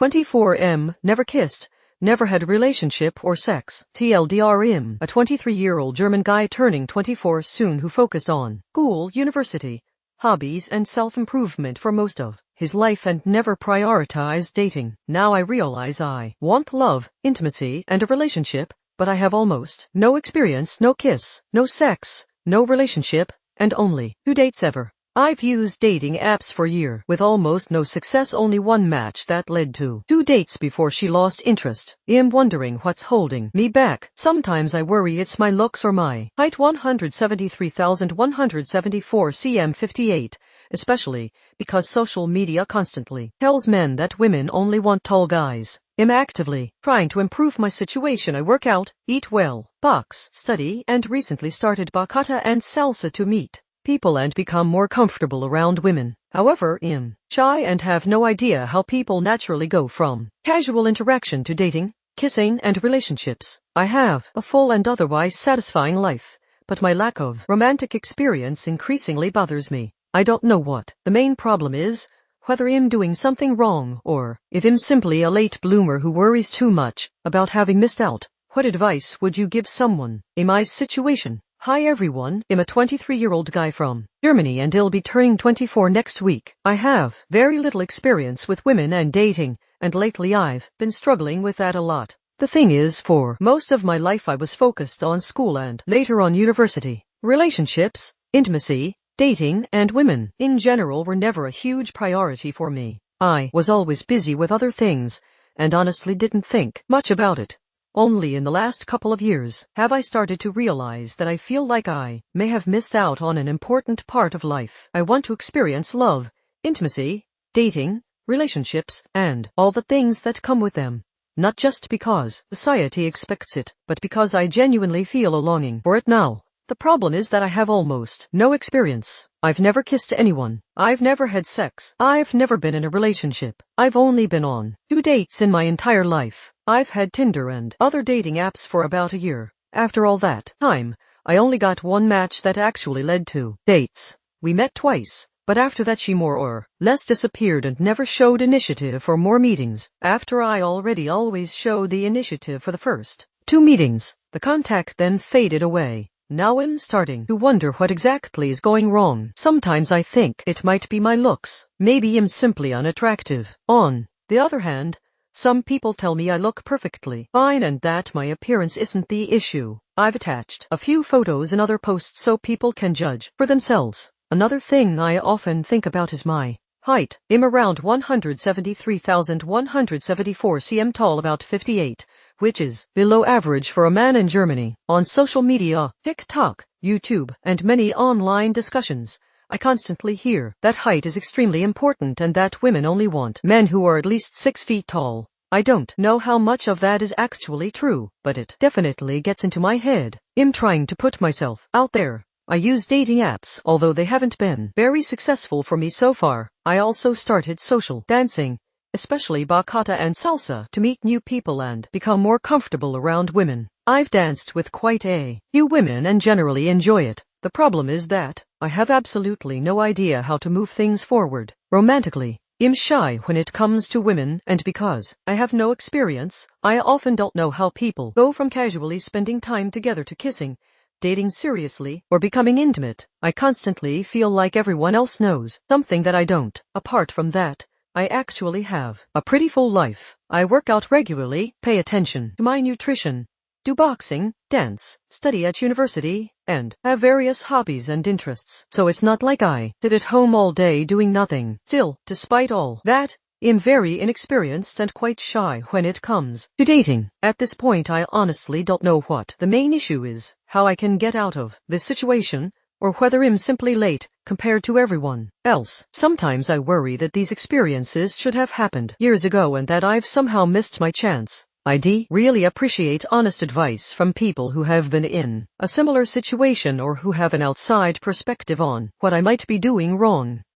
24M, never kissed, never had a relationship or sex. TLDR a 23-year-old German guy turning 24 soon who focused on school, university, hobbies and self-improvement for most of his life and never prioritized dating. Now I realize I want love, intimacy and a relationship, but I have almost no experience, no kiss, no sex, no relationship, and only 2 dates ever. I've used dating apps for a year with almost no success, only one match that led to 2 dates before she lost interest. I'm wondering what's holding me back. Sometimes I worry it's my looks or my height. 173,174 cm 58, especially because social media constantly tells men that women only want tall guys. I'm actively trying to improve my situation. I work out, eat well, box, study, and recently started bachata and salsa to meet people and become more comfortable around women. However, I'm shy and have no idea how people naturally go from casual interaction to dating, kissing, and relationships. I have a full and otherwise satisfying life, but my lack of romantic experience increasingly bothers me. I don't know what the main problem is, whether I'm doing something wrong or if I'm simply a late bloomer who worries too much about having missed out. What advice would you give someone in my situation? Hi everyone, I'm a 23-year-old guy from Germany and I'll be turning 24 next week. I have very little experience with women and dating, and lately I've been struggling with that a lot. The thing is, for most of my life I was focused on school and later on university. Relationships, intimacy, dating, and women in general were never a huge priority for me. I was always busy with other things and honestly didn't think much about it. Only in the last couple of years have I started to realize that I feel like I may have missed out on an important part of life. I want to experience love, intimacy, dating, relationships, and all the things that come with them. Not just because society expects it, but because I genuinely feel a longing for it now. The problem is that I have almost no experience. I've never kissed anyone. I've never had sex. I've never been in a relationship. I've only been on 2 dates in my entire life. I've had Tinder and other dating apps for about a year. After all that time, I only got 1 match that actually led to dates. We met twice, but after that she more or less disappeared and never showed initiative for more meetings. After I always showed the initiative for the first 2 meetings, the contact then faded away. Now I'm starting to wonder what exactly is going wrong. Sometimes I think it might be my looks. Maybe I'm simply unattractive. On the other hand, some people tell me I look perfectly fine and that my appearance isn't the issue. I've attached a few photos and other posts so people can judge for themselves. Another thing I often think about is my height. I'm around 173,174 cm tall, about 58, which is below average for a man in Germany. On social media, TikTok, YouTube, and many online discussions, I constantly hear that height is extremely important and that women only want men who are at least 6 feet tall. I don't know how much of that is actually true, but it definitely gets into my head. I'm trying to put myself out there. I use dating apps, although they haven't been very successful for me so far. I also started social dancing, especially bachata and salsa, to meet new people and become more comfortable around women. I've danced with quite a few women and generally enjoy it. The problem is that I have absolutely no idea how to move things forward romantically. I'm shy when it comes to women, and because I have no experience, I often don't know how people go from casually spending time together to kissing, dating seriously, or becoming intimate. I constantly feel like everyone else knows something that I don't. Apart from that, I actually have a pretty full life. I work out regularly, pay attention to my nutrition, do boxing, dance, study at university, and have various hobbies and interests. So it's not like I sit at home all day doing nothing. Still, despite all that, I'm very inexperienced and quite shy when it comes to dating. At this point I honestly don't know what the main issue is, how I can get out of this situation, or whether I'm simply late compared to everyone else. Sometimes I worry that these experiences should have happened years ago and that I've somehow missed my chance. I'd really appreciate honest advice from people who have been in a similar situation or who have an outside perspective on what I might be doing wrong.